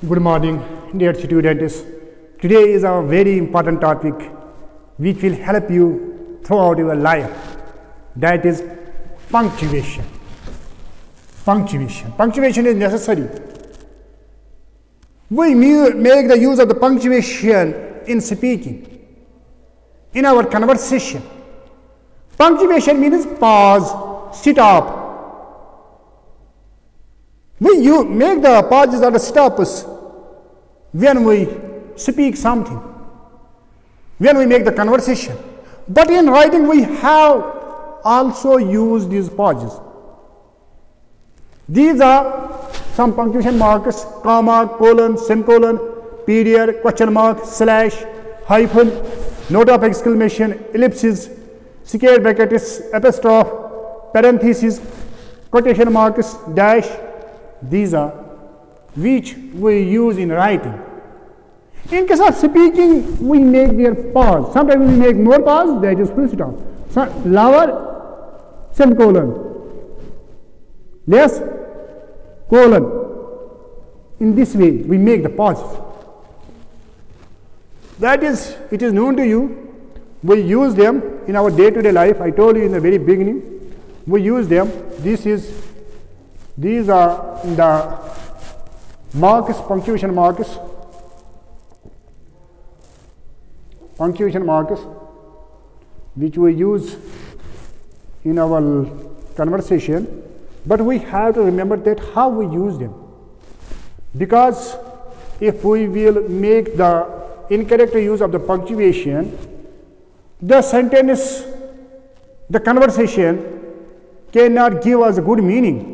Good morning, dear students. Today is a very important topic which will help you throughout your life. That is punctuation. Punctuation is necessary. We make the use of the punctuation in speaking, in our conversation. Punctuation means pause, stop. We make the pauses or the stops when we speak something, when we make the conversation. But in writing, we have also used these pauses. These are some punctuation marks: comma, colon, semicolon, period, question mark, slash, hyphen, note of exclamation, ellipsis, square brackets, apostrophe, parenthesis, quotation marks, dash. These are which we use in writing. In case of speaking, we make their pause. Sometimes we make more pause, that is full stop. So, lower, semicolon, less, colon. In this way, we make the pauses. That is, it is known to you. We use them in our day-to-day life. I told you in the very beginning, we use them. These are the marks, punctuation marks, which we use in our conversation. But we have to remember that how we use them, because if we will make the incorrect use of the punctuation, the sentence, the conversation cannot give us a good meaning,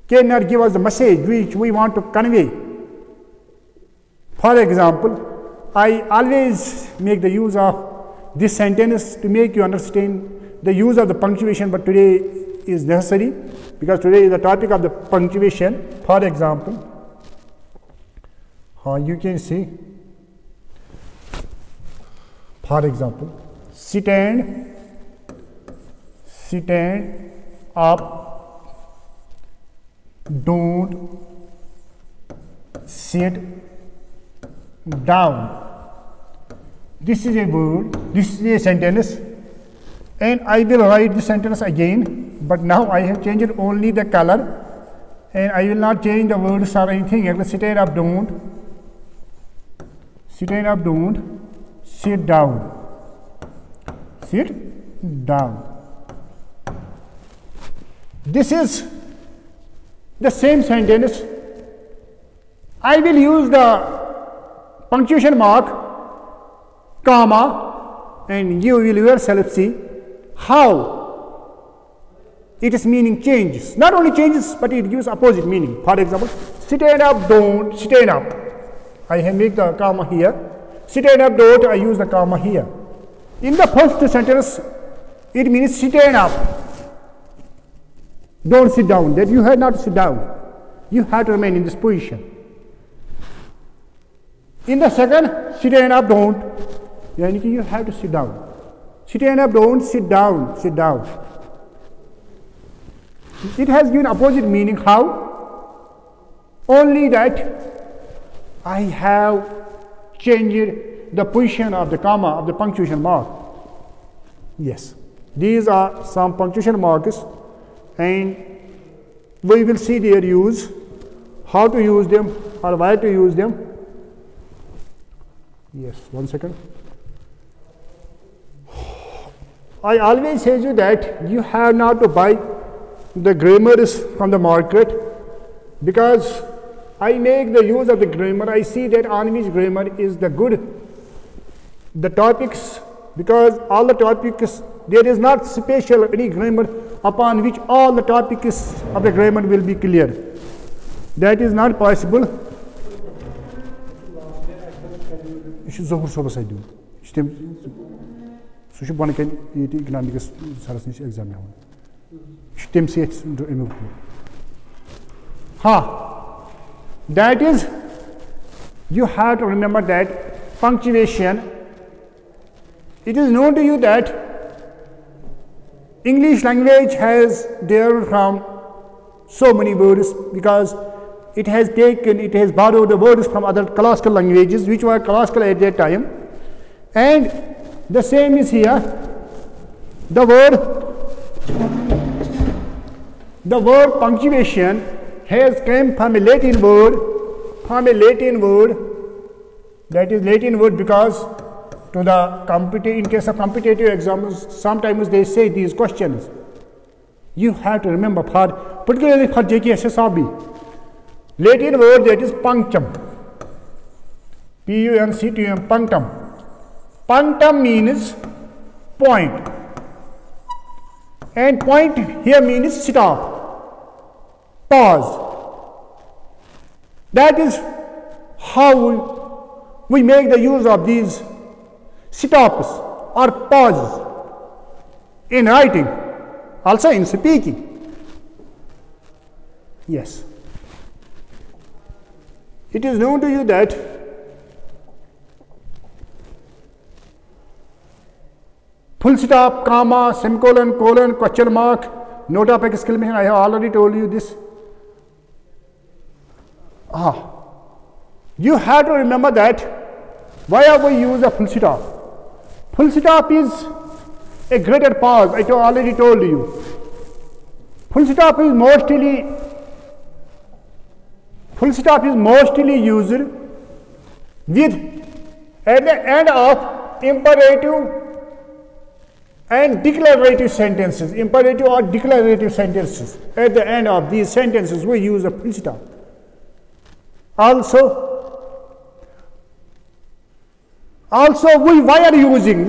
cannot give us the message which we want to convey. For example, I always make the use of this sentence to make you understand the use of the punctuation, but today is necessary because today is the topic of the punctuation. For example, you can see, for example, stand up, don't sit down. This is a word, this is a sentence, and I will write the sentence again, but now I have changed only the color, and I will not change the words or anything else. Stand up, don't sit down. Sit down. This is the same sentence. I will use the punctuation mark, comma, and you will yourself see how its meaning changes. Not only changes, but it gives opposite meaning. For example, stand up, don't stand up. I have made the comma here. Stand up, don't, I use the comma here. In the first sentence, it means stand up. Don't sit down. That you have not to sit down. You have to remain in this position. In the second, stand up, don't, you have to sit down. Stand up, don't, sit down, sit down. It has given opposite meaning. How? Only that I have changed the position of the comma, of the punctuation mark. Yes, these are some punctuation marks, and we will see their use, how to use them or why to use them. Yes, 1 second. I always say to you that you have not to buy the grammars from the market, because I make the use of the grammar. I see that on which grammar is the good, the topics, because all the topics, there is not special any grammar upon which all the topics of the grammar will be clear. That is not possible. Zohur Sobas I do. Sushi Bonakan economics Sarasnish exam. Stem says that is, you have to remember that punctuation. It is known to you that English language has derived from so many words, because it has borrowed the words from other classical languages which were classical at that time, and the same is here. The word punctuation has come from a Latin word, that is Latin word, because to the in case of competitive exams, sometimes they say these questions. You have to remember, particularly for JKSSRB, Latin word that is punctum, P-U-N-C-T-U-M, punctum. Punctum means point, and point here means stop, pause. That is how we make the use of these stops or pauses in writing, also in speaking. Yes. It is known to you that full stop, comma, semicolon, colon, question mark, note of exclamation, I have already told you this. You have to remember that why have we used a full stop? Full stop is a greater pause, I already told you. Full stop is mostly used with at the end of imperative and declarative sentences. Imperative or declarative sentences. At the end of these sentences, we use a full stop. Also we were using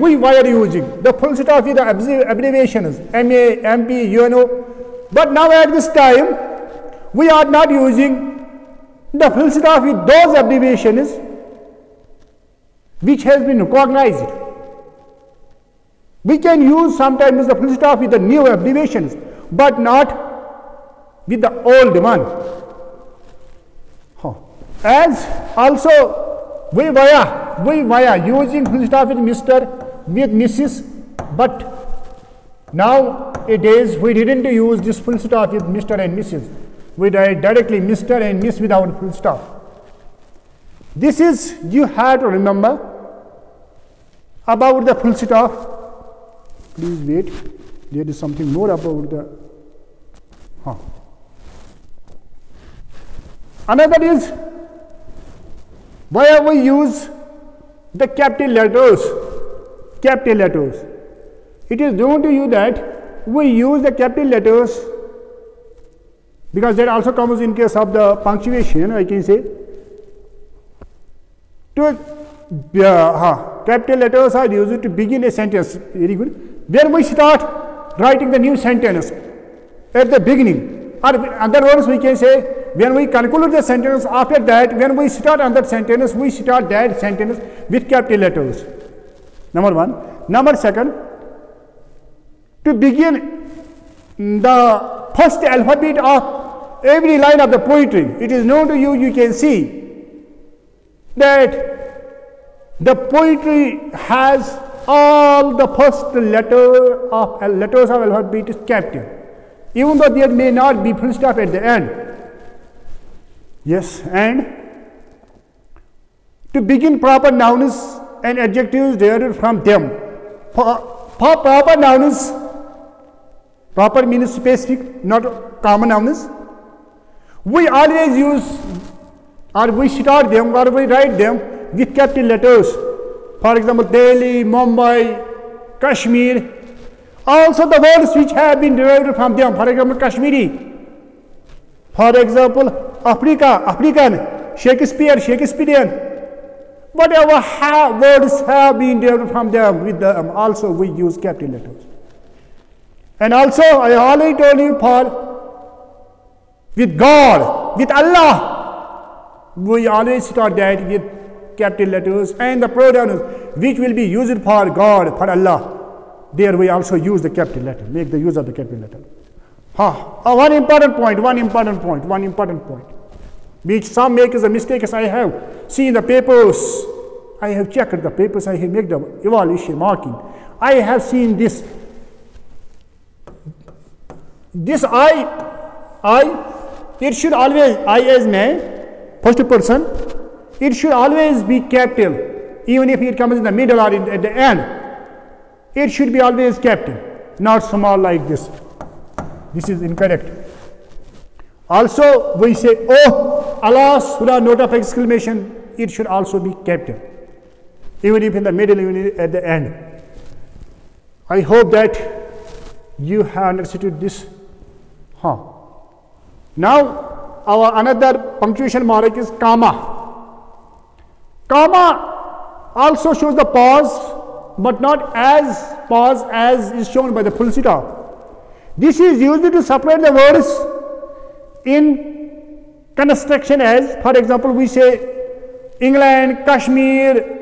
the full stop with the abbreviations MA, MP, UNO. But now at this time, we are not using the full stop with those abbreviations which has been recognized. We can use sometimes the full stop with the new abbreviations, but not with the old one. As also we were using full stop with Mr., with Mrs., but nowadays we didn't use this full stop with Mr. and Mrs. We write directly Mr. and Miss without full stop. This is, you have to remember about the full stop. Please wait, there is something more about the Another is why we use the capital letters. It is known to you that we use the capital letters because that also comes in case of the punctuation, I can say. Capital letters are used to begin a sentence. Very good. When we start writing the new sentence at the beginning, or in other words, we can say when we conclude the sentence, after that, when we start another sentence, we start that sentence with capital letters. Number one. Number second, to begin the first alphabet of every line of the poetry, it is known to you, you can see that the poetry has all the first letters of alphabet is capital, even though there may not be full stop at the end. Yes, and to begin proper nouns and adjectives derived from them. For proper nouns, proper means specific, not common nouns. We always use, or we start them, or we write them with capital letters. For example, Delhi, Mumbai, Kashmir. Also the words which have been derived from them. For example, Kashmiri. For example, Africa, African, Shakespearean. Whatever words have been derived from them, with them also we use capital letters. And also I already told you with God, with Allah, we always start that with capital letters, and the pronouns which will be used for God, for Allah, there we also use the capital letter, make the use of the capital letter. One important point, which some make as a mistake, as I have seen the papers, I have checked the papers, I have made the evaluation marking. I have seen this. This I it should always, I as man, first person, it should always be capital, even if it comes in the middle or at the end. It should be always capital, not small like this. This is incorrect. Also, we say, oh, alas, Huda, note of exclamation, it should also be capital, even if in the middle, even at the end. I hope that you have understood this. Now, our another punctuation mark is comma. Comma also shows the pause, but not as pause as is shown by the full stop. This is used to separate the words in construction as, for example, we say England, Kashmir,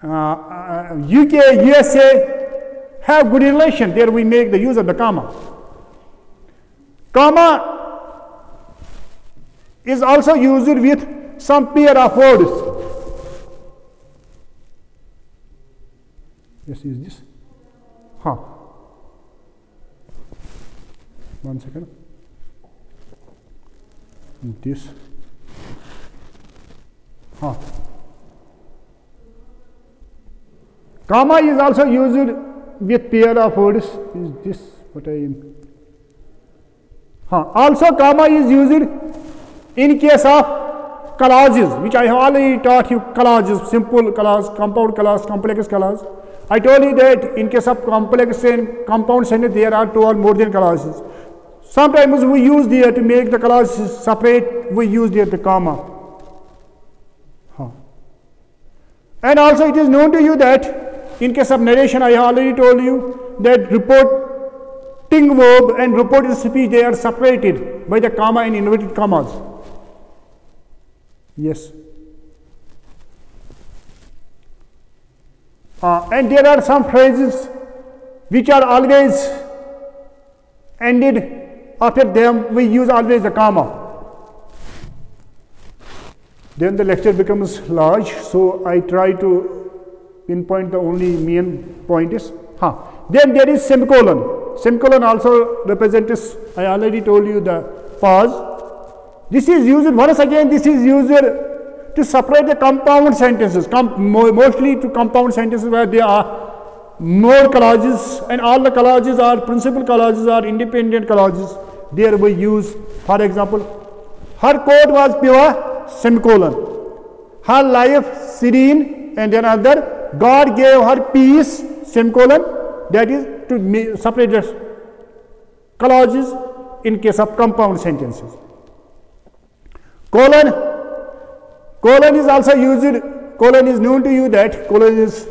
UK, USA have good relation. There we make the use of the comma. Comma is also used with some pair of words. Yes, is this? One second. This. Comma is also used with pair of words. Is this what I am? Also, comma is used in case of clauses, which I have already taught you. Clauses, simple clause, compound clause, complex clause. I told you that in case of complex and compound sentence, there are two or more than clauses. Sometimes we use there to make the clauses separate, we use there the comma. And also it is known to you that in case of narration, I already told you that reporting verb and reported speech, they are separated by the comma and inverted commas. Yes. And there are some phrases which are always ended, after them we use always the comma. Then the lecture becomes large, so I try to pinpoint the only main point is. Then there is semicolon. Semicolon also represents, I already told you, the pause. This is used, once again, this is used to separate the compound sentences, mostly to compound sentences where there are more clauses, and all the clauses are principal clauses or independent clauses. There we use, for example, her coat was pure, semicolon. Her life serene, and then another, God gave her peace, semicolon. That is to separate the clauses in case of compound sentences. Colon. Colon is also used. Colon is known to you that colon is,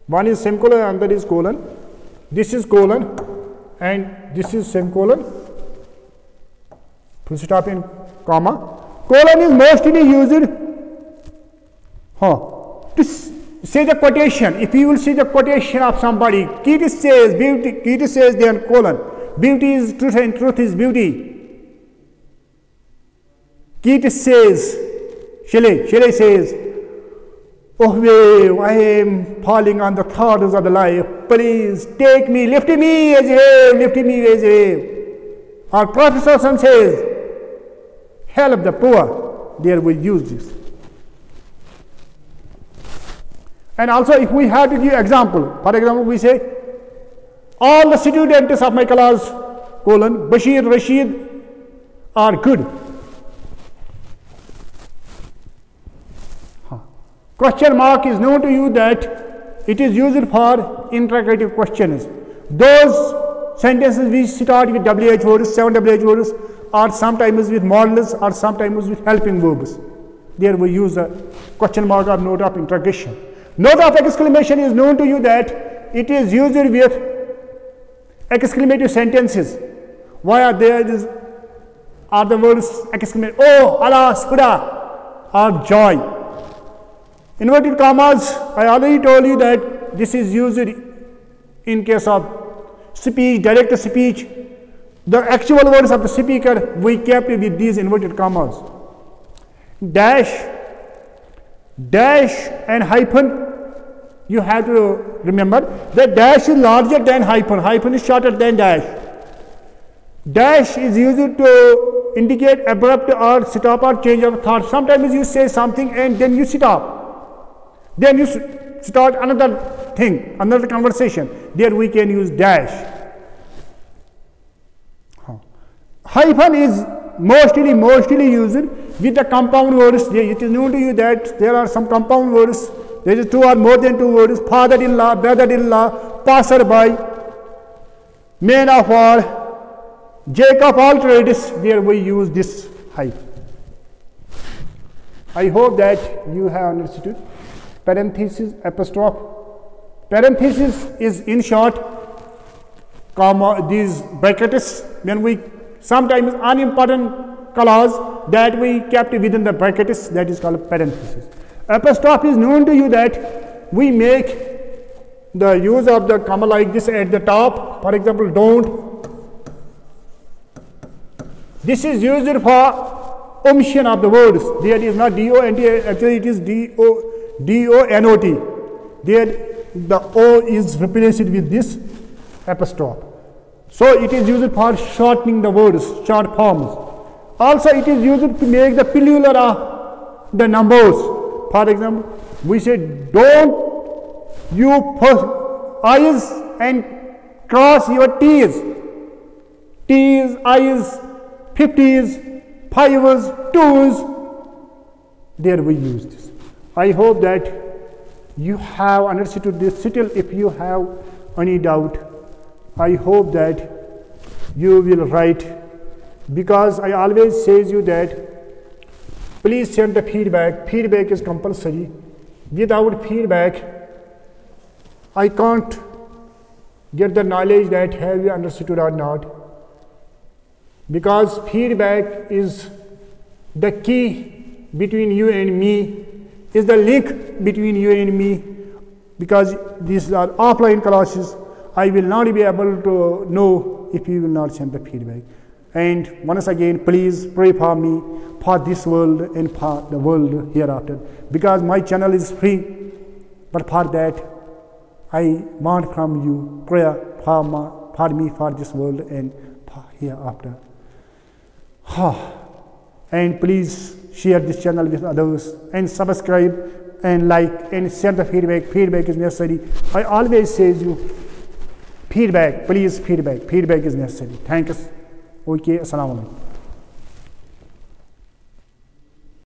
one is semicolon, another is colon. This is colon and this is semicolon. Full stop in comma. Colon is mostly used to say the quotation. If you will see the quotation of somebody, Keats says beauty, Keats says then colon. Beauty is truth and truth is beauty. Keats says, Shelley says, oh wave, I am falling on the waters of the life. Please take me, lift me as a wave, lift me as a wave. Or Professor Son says, help the poor. There we use this. And also if we have to give example, for example we say, all the students of my class, colon, Bashir, Rashid are good. Question mark is known to you that it is used for interrogative questions. Those sentences which start with WH words, 7 WH words, or sometimes with modals or sometimes with helping verbs. There we use a question mark or note of interrogation. Note of exclamation is known to you that it is used with exclamative sentences. Why are there are the words exclamation, oh, alas, Huda, or joy. Inverted commas, I already told you that this is used in case of speech, direct speech. The actual words of the speaker, we kept with these inverted commas. Dash and hyphen, you have to remember that dash is larger than hyphen, hyphen is shorter than dash. Dash is used to indicate abrupt or stop or change of thought. Sometimes you say something and then you stop. Then you start another thing, another conversation. There we can use dash. Hyphen is mostly used with the compound words. It is known to you that there are some compound words. There is two or more than two words. Father-in-law, brother-in-law, passerby, man of all, jack of all trades. There we use this hyphen. I hope that you have understood. Parenthesis, apostrophe. Parenthesis is in short, comma, these brackets. When we sometimes unimportant clause that we kept within the brackets, that is called parenthesis. Apostrophe is known to you that we make the use of the comma like this at the top. For example, don't. This is used for omission of the words. There is not D-O-N-T, actually it is D-O-N-O-T. There the O is replaced with this apostrophe. So it is used for shortening the words, short forms. Also it is used to make the plural of the numbers. For example, we say don't you put eyes and cross your T's. T's, I's, 50s, 5s, 2s. There we use this. I hope that you have understood this. Still, if you have any doubt, I hope that you will write, because I always say you that please send the feedback. Feedback is compulsory. Without feedback, I can't get the knowledge that have you understood or not. Because feedback is the key between you and me, is the link between you and me. Because these are offline classes, I will not be able to know if you will not send the feedback. And once again, please pray for me, for this world and for the world hereafter. Because my channel is free, but for that, I want from you prayer for me, for this world and for hereafter. And please share this channel with others and subscribe and like and send the feedback. Feedback is necessary. I always say you feedback, please feedback. Feedback is necessary. Thanks. Okay, assalamu alaikum.